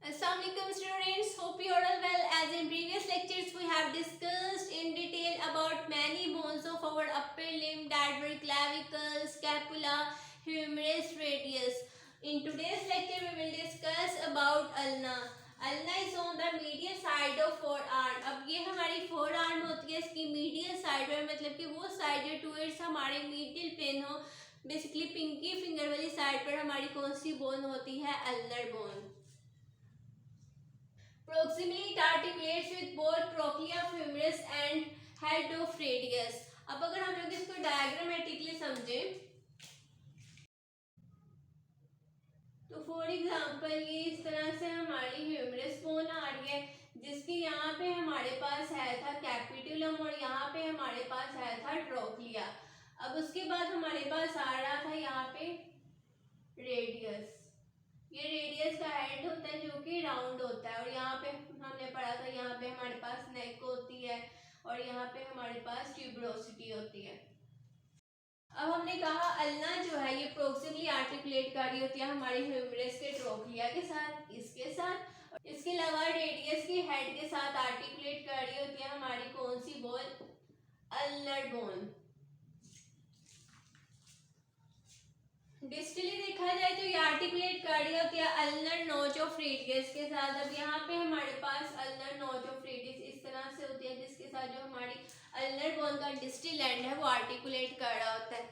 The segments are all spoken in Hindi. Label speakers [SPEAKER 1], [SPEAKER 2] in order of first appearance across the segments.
[SPEAKER 1] Assalamualaikum students, hope you are all well. As in previous lectures we have discussed in detail about many bones of our upper limb that were clavicle, scapula, humerus, radius. In today's lecture we will discuss about ulna. Ulna is on the medial side of forearm. अब ये हमारी forearm होती है, इसकी medial side पर मतलब कि वो side जो towards हमारे medial plane हो, बेसिकली पिंकी फिंगर वाली साइड पर हमारी कौन सी बोन होती है? Ulnar bone. Proximally it articulates with both trochlea femoris and head of radius. अब अगर हम लोग इसको डायग्रामेटिकली समझें तो फॉर एग्जांपल ये इस तरह से हमारी ह्यूमरस बोन आ रही है, जिसकी यहाँ पे हमारे पास है था कैपिटुलम और यहाँ पे हमारे पास है था ट्रोक्लिया. अब उसके बाद हमारे पास आ रहा था यहाँ पे रेडियस. ये रेडियस का हेड होता है जो कि राउंड होता है और यहाँ पे हमने पढ़ा था यहाँ पे हमारे पास नेक होती है और यहाँ पे हमारे पास ट्यूबरोसिटी होती है. अब हमने कहा अल्ना जो है ये प्रोक्सिमली आर्टिकुलेट कर रही होती है हमारी ह्यूमरस के ट्रोक्लिया के साथ, इसके साथ. इसके अलावा रेडियस की हेड के साथ आर्टिकुलेट कर रही होती है हमारी कौन सी बोन? Ulnar bone. डिस्टली देखा जाए तो ये आर्टिकुलेट कर रही होती है अल्नर नोच ऑफ रेडियस के साथ. अब यहाँ पे हमारे पास अल्नर नोच ऑफ रेडियस इस तरह से होती है, जिसके साथ जो हमारी अल्नर बोन का डिस्टल एंड है वो आर्टिकुलेट कर रहा होता है.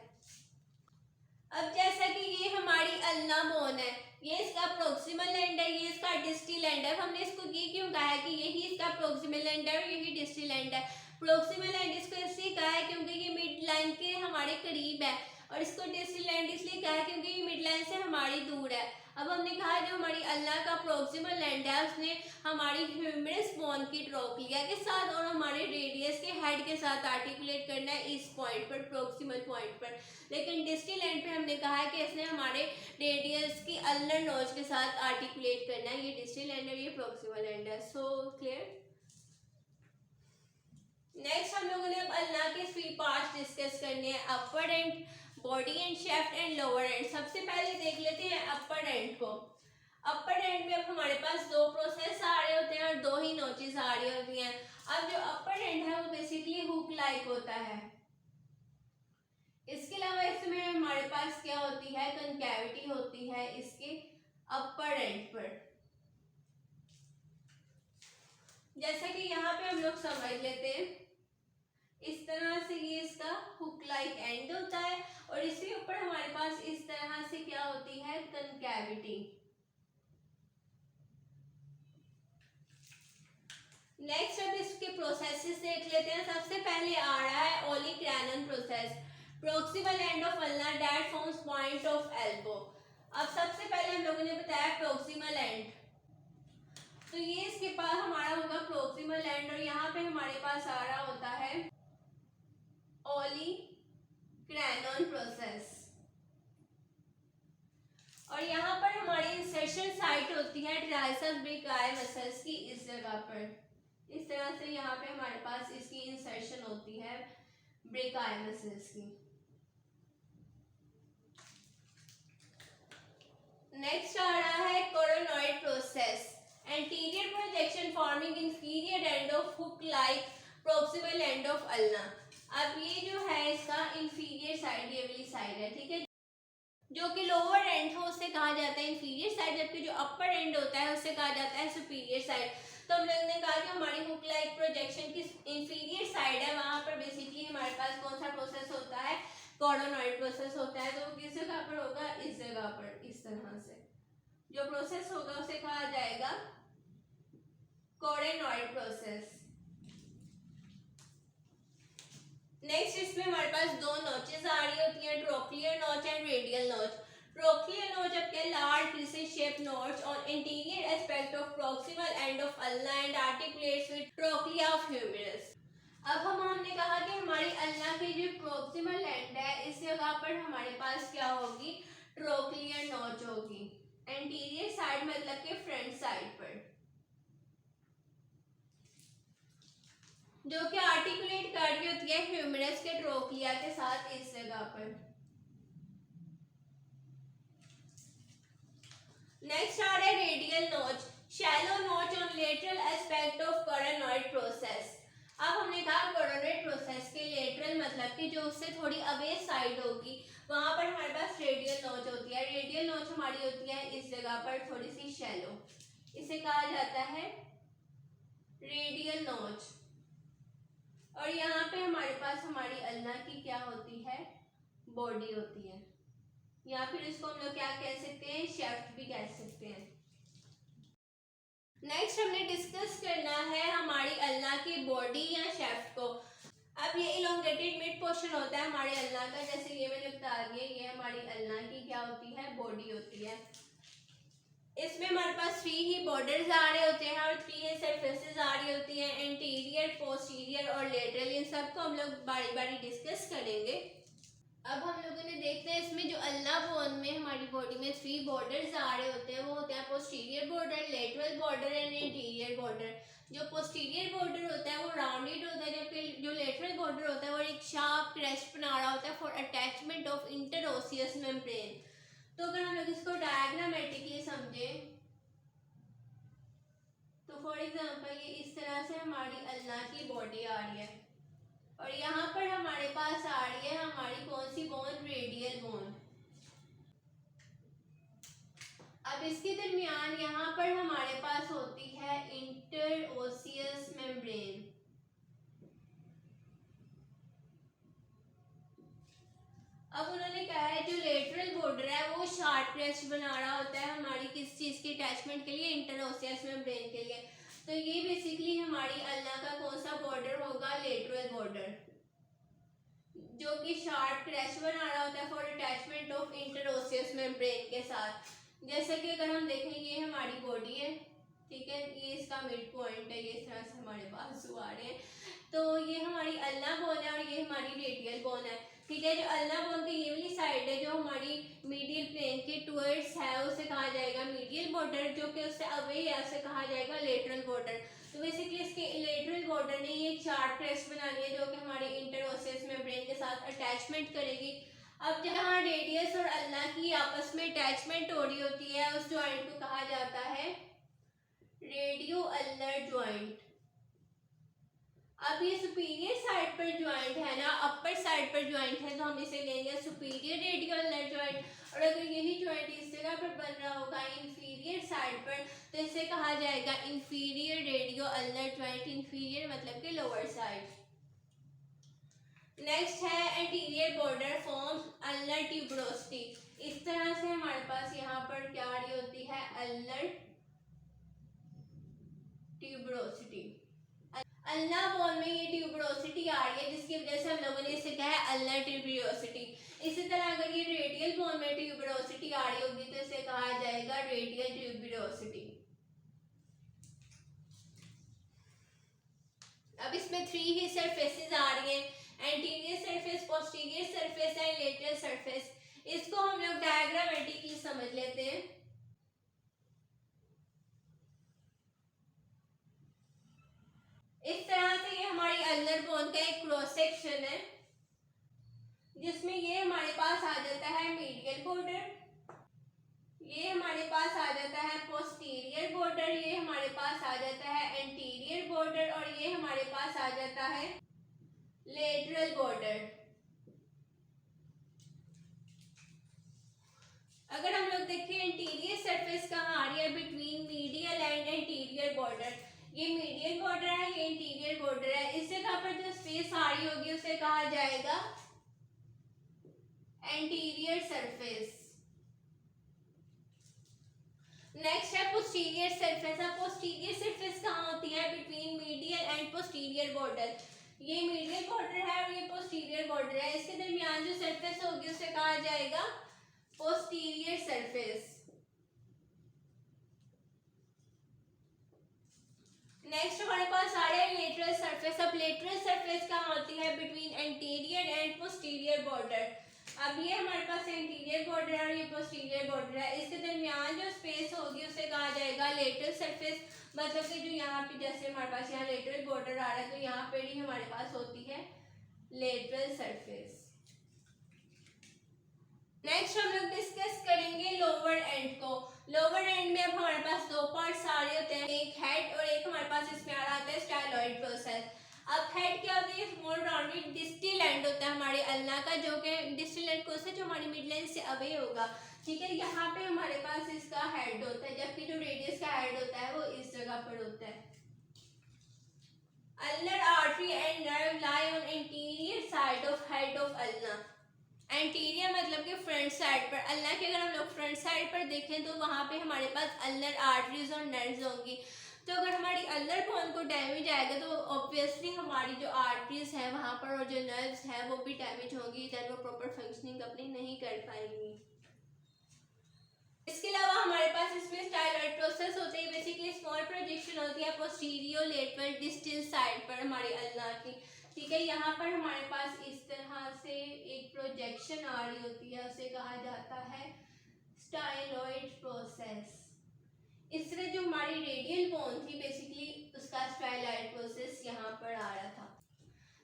[SPEAKER 1] अब जैसा कि ये हमारी अल्ना बोन है, ये इसका प्रोक्सिमल एंड है, ये इसका डिस्टल एंड है. हमने इसको ये क्यों कहा है कि यही इसका प्रोक्सिमल एंड है और यही डिस्टल एंड है? प्रोक्सिमल एंड इसको इसलिए कहा है क्योंकि ये मिड लाइन के हमारे करीब है और इसको डिस्टल एंड इसलिए कहा है क्योंकि ये मिड लाइन से हमारी दूर है. अब हमने कहा जो हमारी अल्ना का प्रोक्सिमल एंड है उसने हमारी ह्यूमरस बोन की ट्रोक्लिया के साथ और हमारे रेडियस के हेड के साथ आर्टिकुलेट करना है इस पॉइंट पर, प्रोक्सिमल पॉइंट पर. लेकिन डिस्टल एंड पे हमने कहा है कि इसने हमारे रेडियस की अल्नर नोच के साथ आर्टिकुलेट करना है. ये डिस्टल एंड है, ये प्रोक्सिमल एंड है. So clear. नेक्स्ट हम लोगों ने अब अल्ना के 3 पार्ट्स डिस्कस करने हैं, upper end, body end, shaft end lower end. सबसे पहले देख लेते हैं अपर एंड को. अपर एंड में अब हमारे पास 2 प्रोसेस आ रहे होते हैं और 2 ही नोचेस आ रही होती हैं. अब जो अपर एंड है वो बेसिकली हुक लाइक होता है. इसके अलावा इसमें हमारे पास क्या होती है? कनकैविटी होती है इसके अपर एंड पर. जैसा कि यहाँ पे हम लोग समझ लेते हैं, इस तरह से ये इसका हुक लाइक एंड होता है और इसके ऊपर हमारे पास इस तरह से क्या होती है? कनकैविटी. नेक्स्ट अब इसके प्रोसेसेस देख लेते हैं. सबसे पहले आ रहा है olecranon process, proximal end of ulna that forms point of elbow. अब सबसे पहले हम लोगों ने बताया प्रोक्सिमल एंड, तो ये इसके पास हमारा होगा प्रोक्सिमल एंड और यहाँ पे हमारे पास आ रहा होता है ओलिक्रैनन प्रोसेस और यहाँ पर हमारी इंसर्शन साइट होती है ट्राइसेप्स ब्रेकियाई मसल्स की इस जगह पर. इस तरह से यहाँ पे हमारे पास इसकी इंसर्शन होती है ब्रेकियाई मसल्स की. नेक्स्ट आ रहा है coronoid process, anterior projection forming inferior end of hook like proximal end of ulna. अब ये जो है इसका इंफीरियर साइड, ये वाली साइड है, ठीक है, जो कि लोअर एंड हो उसे कहा जाता है इंफीरियर साइड, जबकि जो अपर एंड होता है उसे कहा जाता है सुपीरियर साइड. तो हम लोगों ने कहा कि हमारी हुक लाइक प्रोजेक्शन की इंफीरियर साइड है, वहां पर बेसिकली हमारे पास कौन सा प्रोसेस होता है? कोरोनॉइड प्रोसेस होता है. तो किस जगह पर होगा? इस जगह पर. इस तरह से जो प्रोसेस होगा उसे कहा जाएगा कोरोनॉइड प्रोसेस. नेक्स्ट इसमें हमारे पास 2 नोचेस आ रही होती हैं, ट्रोक्लियर नोच एंड रेडियल नोच. ट्रोक्लियर नोच अब क्या? Large crescent shape notch on interior aspect of proximal end of ulna and articulates with trochlea of humerus. अब हमने कहा कि हमारी अल्ना की जो प्रोक्सिमल एंड है इस जगह पर हमारे पास क्या होगी? ट्रोक्लियर नोच होगी. एंटीरियर साइड मतलब के फ्रंट साइड पर, जो कि आर्टिकुलेट कर रही होती है ह्यूमरस के ट्रोक्लिया के साथ इस जगह पर. नेक्स्ट आ रहा है रेडियल नोच. शैलो नोच on lateral aspect of coronoid process. अब हमने कहा कोरोनॉइड प्रोसेस के लेटरल मतलब कि जो उससे थोड़ी अवे साइड होगी वहां पर हमारे पास रेडियल नोच होती है। रेडियल नोच हमारी होती है इस जगह पर थोड़ी सी शैलो, इसे कहा जाता है रेडियल नोच। और यहाँ पे हमारे पास हमारी अल्ना की क्या होती है, बॉडी होती है, या फिर इसको हम लोग क्या कह सकते हैं, शेफ्ट भी कह सकते हैं। नेक्स्ट हमने डिस्कस करना है हमारी अल्ना की बॉडी या शेफ्ट को। अब ये इलोंगेटेड मिड पोर्शन होता है हमारे अल्ना का, जैसे ये मैंने बता दिया, ये हमारी अल्ना की क्या होती है, बॉडी होती है। इसमें हमारे पास 3 ही बॉर्डर्स आ रहे होते हैं और 3 ही सरफेसेस आ रही होती हैं, एंटीरियर, पोस्टीरियर और लेटरल। इन सबको हम लोग बारी बारी डिस्कस करेंगे। अब हम लोगों ने देखते हैं इसमें जो अल्ना बोन में हमारी बॉडी में 3 बॉर्डर्स आ रहे होते हैं, वो होते हैं posterior border, lateral border and anterior border. जो पोस्टीरियर बॉर्डर होता है वो राउंडेड होता है, जबकि जो लेटरल बॉर्डर होता है वो एक शार्प क्रेस्ट बना रहा होता है फॉर अटैचमेंट ऑफ इंटरओसियस मेम्ब्रेन। तो अगर हम लोग इसको डायग्रामेटिकली समझे तो फॉर एग्जांपल ये इस तरह से हमारी अल्ना की बॉडी आ रही है और यहाँ पर हमारे पास आ रही है हमारी कौन सी बोन, रेडियल बोन। अब इसके दरमियान यहाँ पर हमारे पास होती है इंटरओसियस मेम्ब्रेन। अब उन्होंने कहा है जो लेटरल बॉर्डर है वो शार्प क्रेस्ट बना रहा होता है हमारी किस चीज के अटैचमेंट के लिए, इंटरओसियस मेम्ब्रेन के लिए। तो ये बेसिकली हमारी अल्ना का कौन सा बॉर्डर होगा, लेटरल बॉर्डर, जो कि शार्प क्रेस्ट बना रहा होता है फॉर अटैचमेंट ऑफ इंटरओसियस मेम्ब्रेन के साथ। जैसे कि अगर हम देखें ये हमारी बॉडी है, ठीक है, ये इसका मिड पॉइंट है, ये इस तरह से हमारे पास आ रहे हैं। तो ये हमारी अल्ना बोन है और ये हमारी रेडियल बोन है, ठीक है। जो अल्ना बोन की ये वाली साइड है जो हमारी मीडियल प्लेन के टुवर्ड्स है उसे कहा जाएगा मीडियल बॉर्डर, जो कि उससे अवे है उसे कहा जाएगा लेटरल बॉर्डर। तो बेसिकली इसके लेटरल बॉर्डर ने ये शार्प क्रेस्ट बनानी है जो कि हमारी इंटरओसियस मेम्ब्रेन के साथ अटैचमेंट करेगी। अब जहाँ रेडियस और अल्ना की आपस में अटैचमेंट हो रही होती है उस ज्वाइंट को कहा जाता है रेडियो अल्नर ज्वाइंट। अब ये सुपीरियर साइड पर ज्वाइंट है ना, अपर साइड पर ज्वाइंट है, तो हम इसे लेंगे सुपीरियर रेडियो अल्नर ज्वाइंट। और अगर यही ज्वाइंट इस जगह पर बन रहा होगा इंफीरियर साइड पर तो इसे कहा जाएगा inferior radio ulnar joint. Inferior मतलब कि लोअर साइड। नेक्स्ट है anterior border forms ulnar tuberosity. इस तरह से हमारे पास यहाँ पर क्या आ रही होती है, अल्नर ट्यूबरोसिटी। अल्ना बोन में ये ट्यूबरोसिटी आ रही है जिसकी वजह से हम लोगों ने इसे कहा है अल्नर ट्यूबरोसिटी। इसी तरह अगर ये रेडियल बोन में ट्यूबरोसिटी आ रही होगी तो इसे कहा जाएगा रेडियल ट्यूबरोसिटी। अब इसमें 3 ही सरफेसेस आ रही हैं, anterior surface, posterior surface and lateral surface. इसको हम लोग डायग्रामेटिकली समझ लेते हैं। इस तरह से ये हमारी अल्नर बोन का एक क्रॉस सेक्शन है जिसमें ये हमारे पास आ जाता है मीडियल बॉर्डर, ये हमारे पास आ जाता है पोस्टीरियर बॉर्डर, ये हमारे पास आ जाता है एंटीरियर बॉर्डर और ये हमारे पास आ जाता है लेटरल बॉर्डर। अगर हम लोग देखें एंटीरियर सरफेस कहाँ आ रही है, between medial and anterior border. ये मीडियल बॉर्डर है, ये इंटीरियर बॉर्डर है। इस जगह पर जो स्पेस आ रही होगी उसे कहा जाएगा एंटीरियर सरफेस। नेक्स्ट है पोस्टीरियर सरफेस। अब पोस्टीरियर सरफेस कहाँ होती है, between medial and posterior border. ये मीडियल बॉर्डर है और ये पोस्टीरियर बॉर्डर है, इसके दरमियान जो सरफेस होगी उसे कहा जाएगा पोस्टीरियर सरफेस। नेक्स्ट हमारे पास आ रहा है लेटरल सरफेस। अब लेटरल सरफेस कहाँ होती है, between anterior and posterior border. अब ये हमारे पास एंटीरियर बॉर्डर है और ये पोस्टीरियर बॉर्डर है, इसके दरमियान जो स्पेस होगी उसे कहा जाएगा लेटरल सरफेस। मतलब कि जो यहाँ पे जैसे हमारे पास यहाँ लेटरल बॉर्डर आ रहा है तो यहाँ पर ही हमारे पास होती है लेटरल सरफेस। नेक्स्ट हम लोग डिस्कस करेंगे लोअर एंड को। लोअर एंड में अब हमारे पास दो पार्ट्स आ रहे होते हैं, एक हेड और एक हमारे पास इसमें आ रहा होता है स्टाइलॉइड प्रोसेस। अब हेड क्या होता है, स्मॉल राउंडेड डिस्टल एंड होता है हमारे अल्ना का, जो कि डिस्टल एंड कोर्स है जो हमारी मिड लाइन से अवे होगा, ठीक है। यहाँ पे हमारे पास इसका हेड होता है, जबकि जो रेडियस का हेड होता है वो इस जगह पर होता है। Ulnar artery and nerve lie on anterior side of head of ulna. Anterior मतलब कि फ्रंट साइड पर, अल्ना के अगर हम लोग फ्रंट साइड पर देखें तो वहाँ पे हमारे पास अल्नर आर्टरीज और नर्व्स होंगी। तो अगर हमारी अल्नर बोन को डैमेज आएगा तो ऑब्वियसली हमारी जो आर्टरीज है वहाँ पर और जो नर्व्स है वो भी डैमेज होंगी, दैन वो प्रॉपर फंक्शनिंग अपनी नहीं कर पाएंगी। इसके अलावा हमारे पास इसमें स्टाइलॉइड प्रोसेस होते हैं, बेसिकली स्मॉल प्रोजेक्शन होती है पोस्टीरियर लेटरल डिस्टल साइड पर हमारे अल्ना की, ठीक है। यहाँ पर हमारे पास इस तरह से एक प्रोजेक्शन आ रही होती है, उसे कहा जाता है स्टाइलॉइड प्रोसेस। इस तरह जो हमारी रेडियल बोन थी बेसिकली उसका स्टाइलॉइड प्रोसेस यहाँ पर आ रहा था।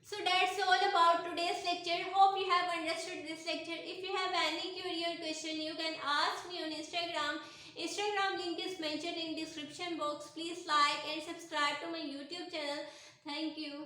[SPEAKER 1] So that's all about today's lecture. Hope you have understood this lecture. If you have any query or question, you can ask me on Instagram. Instagram link is mentioned in description box. Please like and subscribe to my YouTube channel. Thank you.